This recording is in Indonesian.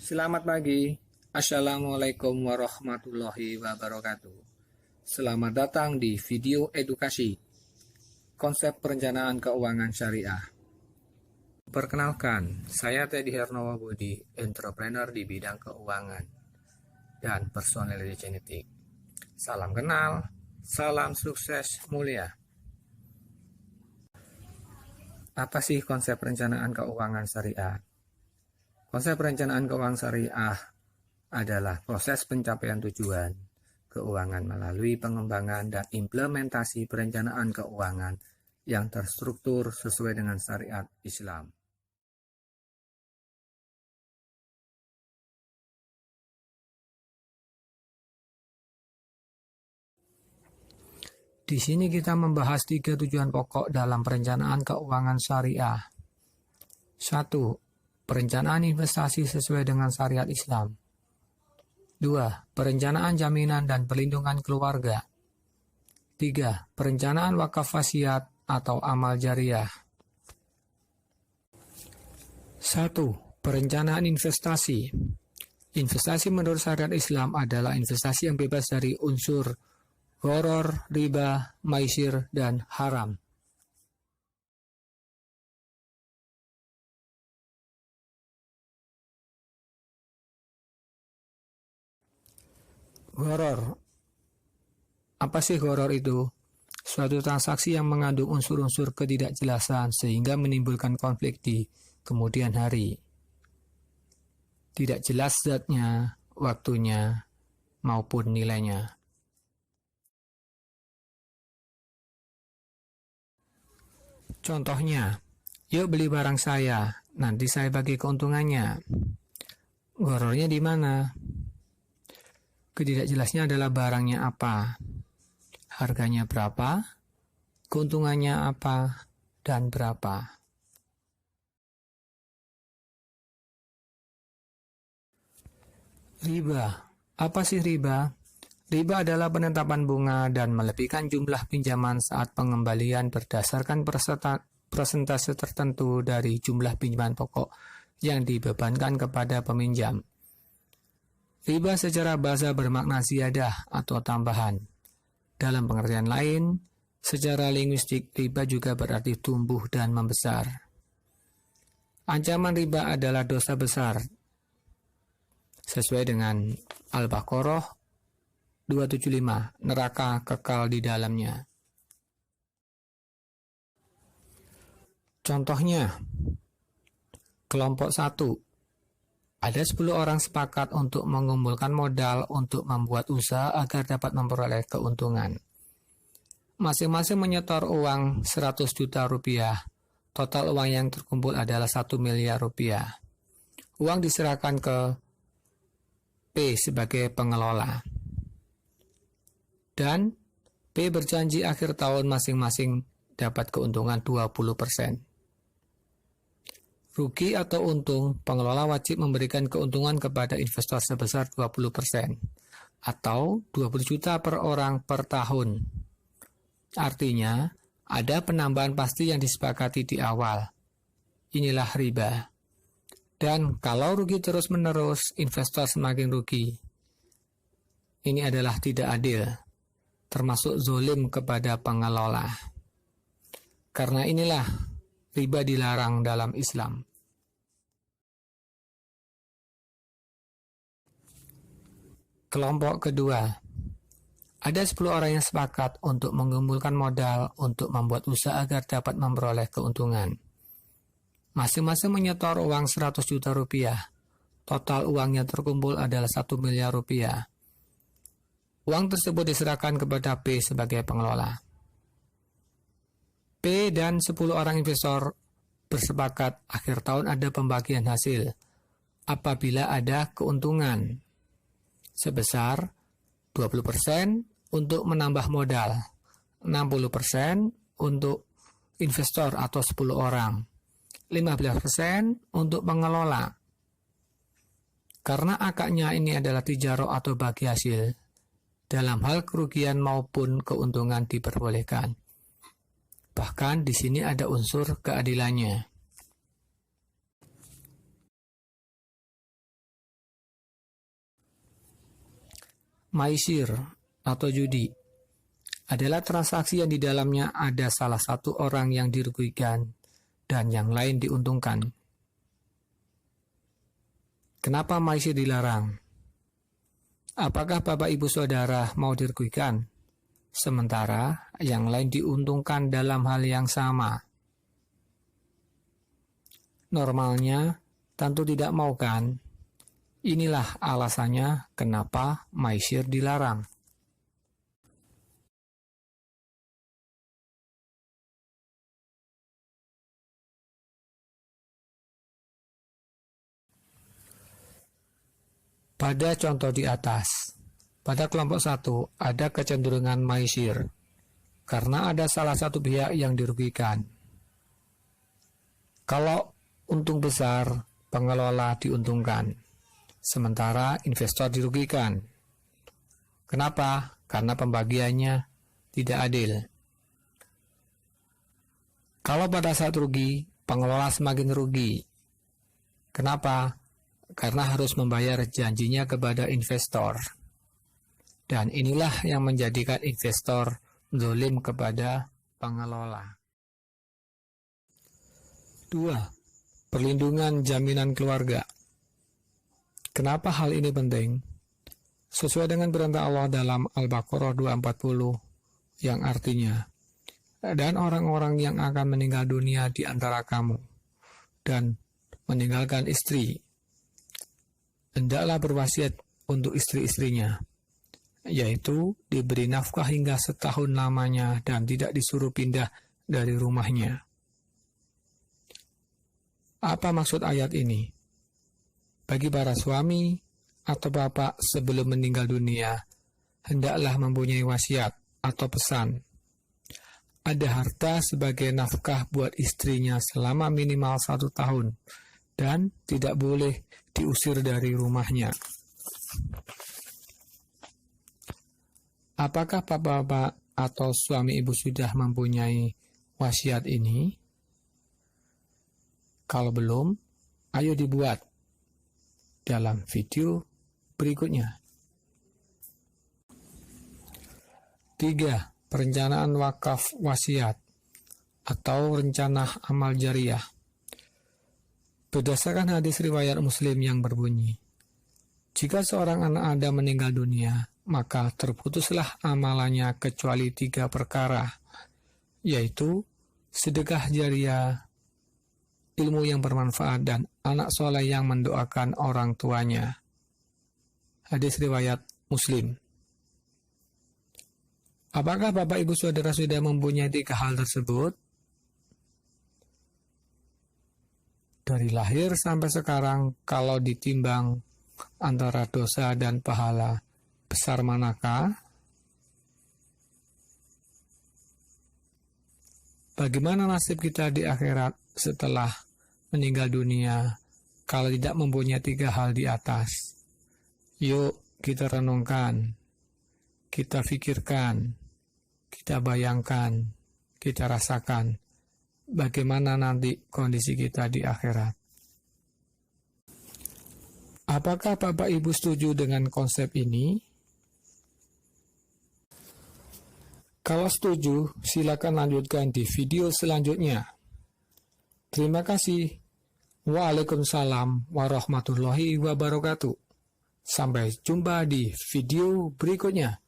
Selamat pagi. Assalamualaikum warahmatullahi wabarakatuh. Selamat datang di video edukasi konsep perencanaan keuangan syariah. Perkenalkan, saya Teddy Hernowo Budi, entrepreneur di bidang keuangan dan personality genetik. Salam kenal, salam sukses mulia. Apa sih konsep perencanaan keuangan syariah? Konsep perencanaan keuangan syariah adalah proses pencapaian tujuan keuangan melalui pengembangan dan implementasi perencanaan keuangan yang terstruktur sesuai dengan syariat Islam. Di sini kita membahas 3 tujuan pokok dalam perencanaan keuangan syariah. 1. Perencanaan investasi sesuai dengan syariat Islam. 2. Perencanaan jaminan dan perlindungan keluarga. 3. Perencanaan wakaf wasiat atau amal jariah. 1. Perencanaan investasi. Investasi menurut syariat Islam adalah investasi yang bebas dari unsur gharar, riba, maisir, dan haram. Gharar. Apa sih gharar itu? Suatu transaksi yang mengandung unsur-unsur ketidakjelasan sehingga menimbulkan konflik di kemudian hari. Tidak jelas zatnya, waktunya, maupun nilainya. Contohnya, yuk beli barang saya, nanti saya bagi keuntungannya. Ghararnya di mana? Ketidakjelasnya adalah barangnya apa, harganya berapa, keuntungannya apa, dan berapa. Riba. Apa sih riba? Riba adalah penetapan bunga dan melebihkan jumlah pinjaman saat pengembalian berdasarkan persentase tertentu dari jumlah pinjaman pokok yang dibebankan kepada peminjam. Riba secara bahasa bermakna ziyadah atau tambahan. Dalam pengertian lain, secara linguistik riba juga berarti tumbuh dan membesar. Ancaman riba adalah dosa besar. Sesuai dengan Al-Baqarah 275, neraka kekal di dalamnya. Contohnya, kelompok 1. Ada 10 orang sepakat untuk mengumpulkan modal untuk membuat usaha agar dapat memperoleh keuntungan. Masing-masing menyetor uang 100 juta rupiah. Total uang yang terkumpul adalah 1 miliar rupiah. Uang diserahkan ke P sebagai pengelola. Dan P berjanji akhir tahun masing-masing dapat keuntungan 20%. Rugi atau untung, pengelola wajib memberikan keuntungan kepada investor sebesar 20% atau 20 juta per orang per tahun. Artinya, ada penambahan pasti yang disepakati di awal. Inilah riba. Dan kalau rugi terus-menerus, investor semakin rugi. Ini adalah tidak adil, termasuk zolim kepada pengelola. Karena inilah riba dilarang dalam Islam. Kelompok kedua. Ada 10 orang yang sepakat untuk mengumpulkan modal untuk membuat usaha agar dapat memperoleh keuntungan. Masing-masing menyetor uang 100 juta rupiah. Total uang yang terkumpul adalah 1 miliar rupiah. Uang tersebut diserahkan kepada P sebagai pengelola. P dan 10 orang investor bersepakat akhir tahun ada pembagian hasil apabila ada keuntungan sebesar 20% untuk menambah modal, 60% untuk investor atau 10 orang, 15% untuk pengelola. Karena akadnya ini adalah tijaro atau bagi hasil, dalam hal kerugian maupun keuntungan diperbolehkan. Bahkan di sini ada unsur keadilannya. Maisir atau judi adalah transaksi yang di dalamnya ada salah satu orang yang dirugikan dan yang lain diuntungkan. Kenapa maisir dilarang? Apakah Bapak Ibu Saudara mau dirugikan, sementara yang lain diuntungkan dalam hal yang sama? Normalnya, tentu tidak mau kan? Inilah alasannya kenapa maisir dilarang. Pada contoh di atas, pada kelompok 1 ada kecenderungan maisir, karena ada salah satu pihak yang dirugikan. Kalau untung besar, pengelola diuntungkan, sementara investor dirugikan. Kenapa? Karena pembagiannya tidak adil. Kalau pada saat rugi, pengelola semakin rugi. Kenapa? Karena harus membayar janjinya kepada investor. Dan inilah yang menjadikan investor zalim kepada pengelola. 2. Perlindungan jaminan keluarga. Kenapa hal ini penting? Sesuai dengan perintah Allah dalam Al-Baqarah 240 yang artinya, dan orang-orang yang akan meninggal dunia di antara kamu dan meninggalkan istri, hendaklah berwasiat untuk istri-istrinya, yaitu diberi nafkah hingga setahun lamanya dan tidak disuruh pindah dari rumahnya. Apa maksud ayat ini? Bagi para suami atau bapak sebelum meninggal dunia, hendaklah mempunyai wasiat atau pesan. Ada harta sebagai nafkah buat istrinya selama minimal 1 tahun dan tidak boleh diusir dari rumahnya. Apakah bapak-bapak atau suami ibu sudah mempunyai wasiat ini? Kalau belum, ayo dibuat dalam video berikutnya. 3. Perencanaan wakaf wasiat atau rencana amal jariah. Berdasarkan hadis riwayat Muslim yang berbunyi, jika seorang anak Adam meninggal dunia, maka terputuslah amalannya kecuali 3 perkara, yaitu sedekah jariah, ilmu yang bermanfaat, dan anak soleh yang mendoakan orang tuanya. Hadis riwayat Muslim. Apakah Bapak Ibu Saudara sudah mempunyai 3 hal tersebut? Dari lahir sampai sekarang, kalau ditimbang antara dosa dan pahala, besar manakah? Bagaimana nasib kita di akhirat setelah meninggal dunia kalau tidak mempunyai 3 hal di atas? Yuk kita renungkan, kita pikirkan, kita bayangkan, kita rasakan bagaimana nanti kondisi kita di akhirat. Apakah Bapak Ibu setuju dengan konsep ini? Kalau setuju, silakan lanjutkan di video selanjutnya. Terima kasih. Waalaikumsalam warahmatullahi wabarakatuh. Sampai jumpa di video berikutnya.